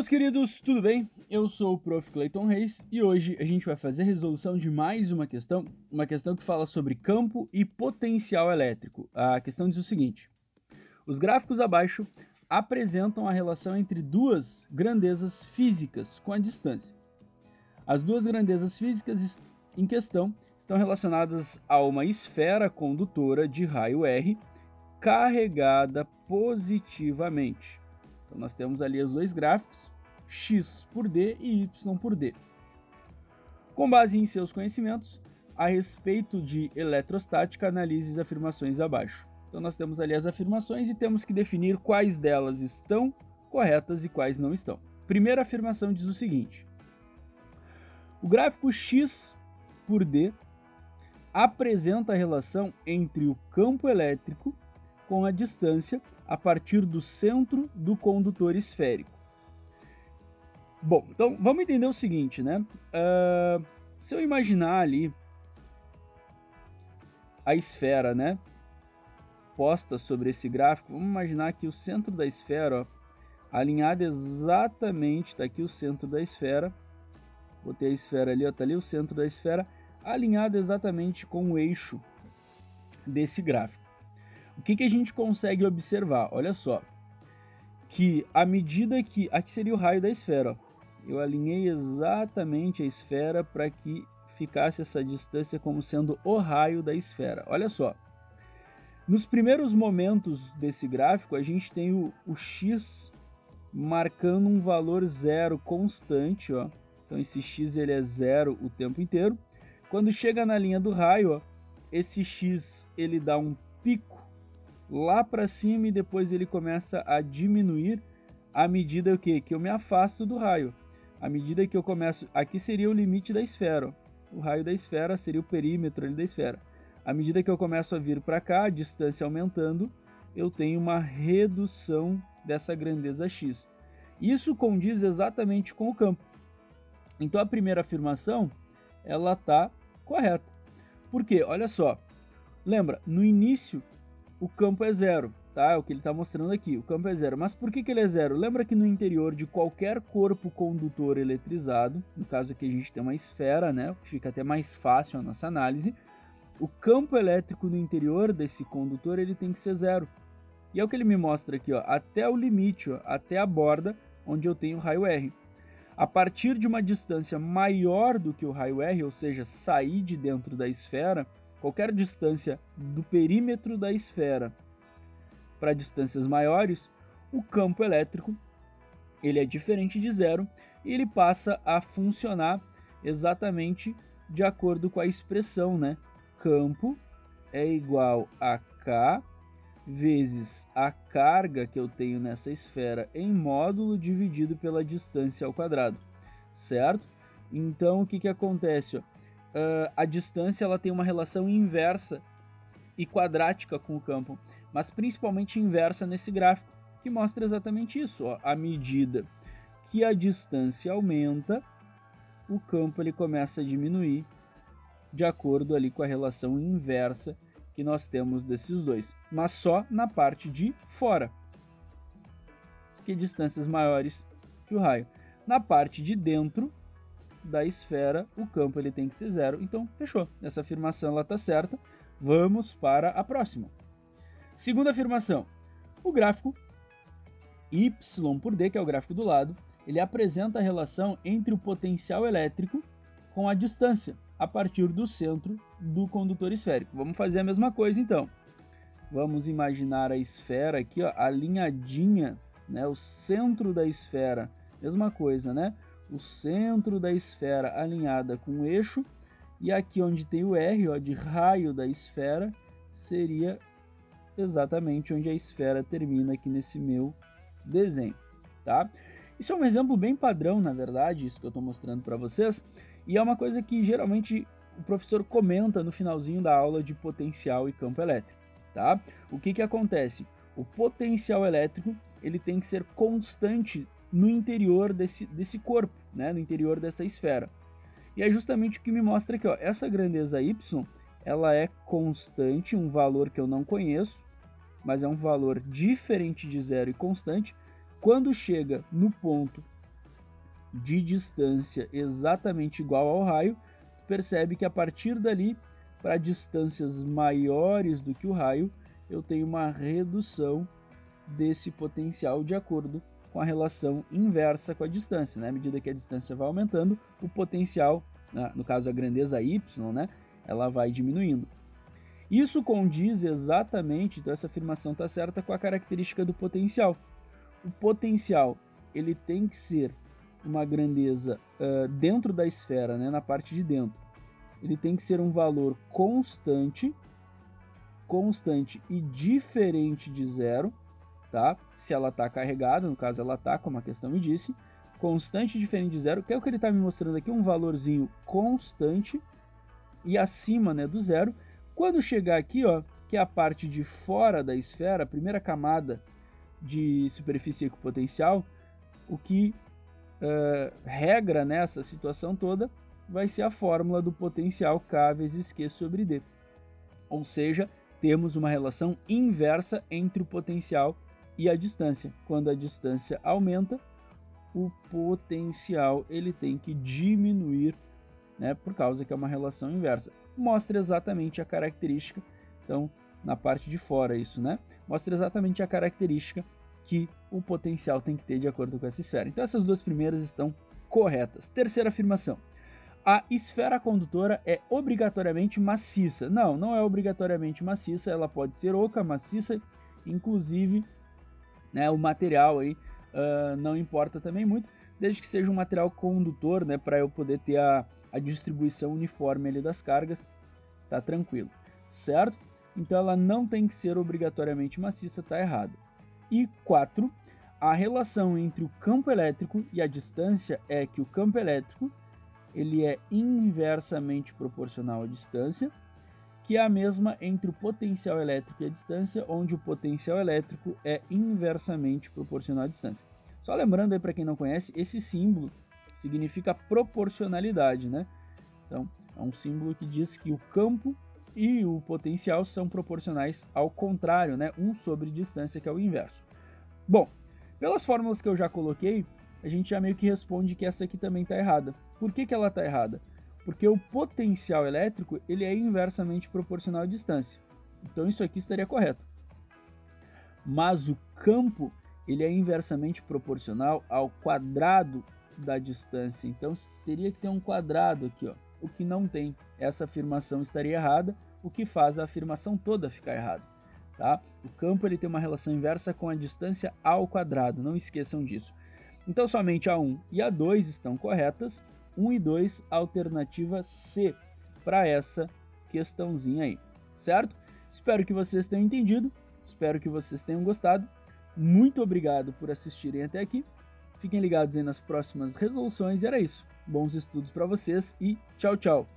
Meus queridos, tudo bem? Eu sou o Prof. Clayton Reis e hoje a gente vai fazer a resolução de mais uma questão que fala sobre campo e potencial elétrico. A questão diz o seguinte: os gráficos abaixo apresentam a relação entre duas grandezas físicas com a distância. As duas grandezas físicas em questão estão relacionadas a uma esfera condutora de raio R carregada positivamente. Então nós temos ali os dois gráficos, x por d e y por d. Com base em seus conhecimentos a respeito de eletrostática, analise as afirmações abaixo. Então nós temos ali as afirmações e temos que definir quais delas estão corretas e quais não estão. Primeira afirmação diz o seguinte: o gráfico x por d apresenta a relação entre o campo elétrico com a distância a partir do centro do condutor esférico. Bom, então vamos entender o seguinte, né? Se eu imaginar ali a esfera, né, posta sobre esse gráfico, vamos imaginar que o centro da esfera, ó, alinhado exatamente, tá aqui o centro da esfera, botei a esfera ali, ó, tá ali o centro da esfera, alinhado exatamente com o eixo desse gráfico. O que a gente consegue observar? Olha só, que à medida que... aqui seria o raio da esfera, ó. Eu alinhei exatamente a esfera para que ficasse essa distância como sendo o raio da esfera. Olha só, nos primeiros momentos desse gráfico a gente tem o x marcando um valor zero constante, ó. Então esse x ele é zero o tempo inteiro. Quando chega na linha do raio, ó, esse x ele dá um pico lá para cima e depois ele começa a diminuir à medida que eu me afasto do raio. À medida que eu começo... aqui seria o limite da esfera. O raio da esfera seria o perímetro ali da esfera. À medida que eu começo a vir para cá, a distância aumentando, eu tenho uma redução dessa grandeza x. Isso condiz exatamente com o campo. Então a primeira afirmação, ela está correta. Por quê? Olha só. Lembra, no início o campo é zero, tá? É o que ele está mostrando aqui, o campo é zero. Mas por que ele é zero? Lembra que no interior de qualquer corpo condutor eletrizado, no caso aqui a gente tem uma esfera, né? Que fica até mais fácil a nossa análise. O campo elétrico no interior desse condutor ele tem que ser zero. E é o que ele me mostra aqui, ó, até o limite, ó, até a borda onde eu tenho o raio R. A partir de uma distância maior do que o raio R, ou seja, sair de dentro da esfera, qualquer distância do perímetro da esfera para distâncias maiores, o campo elétrico ele é diferente de zero e ele passa a funcionar exatamente de acordo com a expressão, né? Campo é igual a K vezes a carga que eu tenho nessa esfera em módulo dividido pela distância ao quadrado, certo? Então o que acontece? Ó? A distância ela tem uma relação inversa e quadrática com o campo, mas principalmente inversa nesse gráfico, que mostra exatamente isso. Ó. À medida que a distância aumenta, o campo ele começa a diminuir de acordo ali com a relação inversa que nós temos desses dois, mas só na parte de fora, que distâncias maiores que o raio. Na parte de dentro da esfera, o campo ele tem que ser zero. Então, fechou. Essa afirmação ela está certa. Vamos para a próxima. Segunda afirmação. O gráfico y por d, que é o gráfico do lado, ele apresenta a relação entre o potencial elétrico com a distância a partir do centro do condutor esférico. Vamos fazer a mesma coisa então. Vamos imaginar a esfera aqui, ó, alinhadinha, né? O centro da esfera, mesma coisa, né? O centro da esfera alinhada com o eixo, e aqui onde tem o R, ó, de raio da esfera, seria exatamente onde a esfera termina aqui nesse meu desenho, tá? Isso é um exemplo bem padrão, na verdade, isso que eu estou mostrando para vocês, e é uma coisa que geralmente o professor comenta no finalzinho da aula de potencial e campo elétrico, tá? O que acontece? O potencial elétrico ele tem que ser constante no interior desse corpo, né? No interior dessa esfera. E é justamente o que me mostra aqui, ó, essa grandeza y, ela é constante, um valor que eu não conheço, mas é um valor diferente de zero e constante. Quando chega no ponto de distância exatamente igual ao raio, tu percebe que a partir dali, para distâncias maiores do que o raio, eu tenho uma redução desse potencial de acordo com a relação inversa com a distância, né? À medida que a distância vai aumentando, o potencial, no caso a grandeza y, né, ela vai diminuindo. Isso condiz exatamente, então essa afirmação está certa, com a característica do potencial. O potencial ele tem que ser uma grandeza dentro da esfera, né, na parte de dentro. Ele tem que ser um valor constante e diferente de zero, tá? Se ela está carregada, no caso ela está, como a questão me disse, constante e diferente de zero, que é o que ele está me mostrando aqui, um valorzinho constante e acima, né, do zero. Quando chegar aqui, ó, que é a parte de fora da esfera, a primeira camada de superfície equipotencial, o que regra nessa situação toda vai ser a fórmula do potencial K vezes Q sobre D. Ou seja, temos uma relação inversa entre o potencial e a distância. Quando a distância aumenta, o potencial ele tem que diminuir, né, por causa que é uma relação inversa. Mostra exatamente a característica, então, na parte de fora isso, né? Mostra exatamente a característica que o potencial tem que ter de acordo com essa esfera. Então, essas duas primeiras estão corretas. Terceira afirmação. A esfera condutora é obrigatoriamente maciça. Não, não é obrigatoriamente maciça, ela pode ser oca, maciça, inclusive, né, o material aí não importa também muito, desde que seja um material condutor, né, para eu poder ter a distribuição uniforme ali das cargas, tá tranquilo, certo? Então ela não tem que ser obrigatoriamente maciça, tá errado. E 4, a relação entre o campo elétrico e a distância é que o campo elétrico ele é inversamente proporcional à distância, que é a mesma entre o potencial elétrico e a distância, onde o potencial elétrico é inversamente proporcional à distância. Só lembrando aí para quem não conhece, esse símbolo significa proporcionalidade, né? Então, é um símbolo que diz que o campo e o potencial são proporcionais ao contrário, né? Um sobre distância, que é o inverso. Bom, pelas fórmulas que eu já coloquei, a gente já meio que responde que essa aqui também está errada. Por que ela está errada? Porque o potencial elétrico ele é inversamente proporcional à distância. Então isso aqui estaria correto. Mas o campo ele é inversamente proporcional ao quadrado da distância. Então teria que ter um quadrado aqui, ó. O que não tem. Essa afirmação estaria errada, o que faz a afirmação toda ficar errada. Tá? O campo ele tem uma relação inversa com a distância ao quadrado, não esqueçam disso. Então somente a 1 e a 2 estão corretas, 1 e 2, alternativa C, para essa questãozinha aí, certo? Espero que vocês tenham entendido, espero que vocês tenham gostado, muito obrigado por assistirem até aqui, fiquem ligados aí nas próximas resoluções e era isso, bons estudos para vocês e tchau, tchau!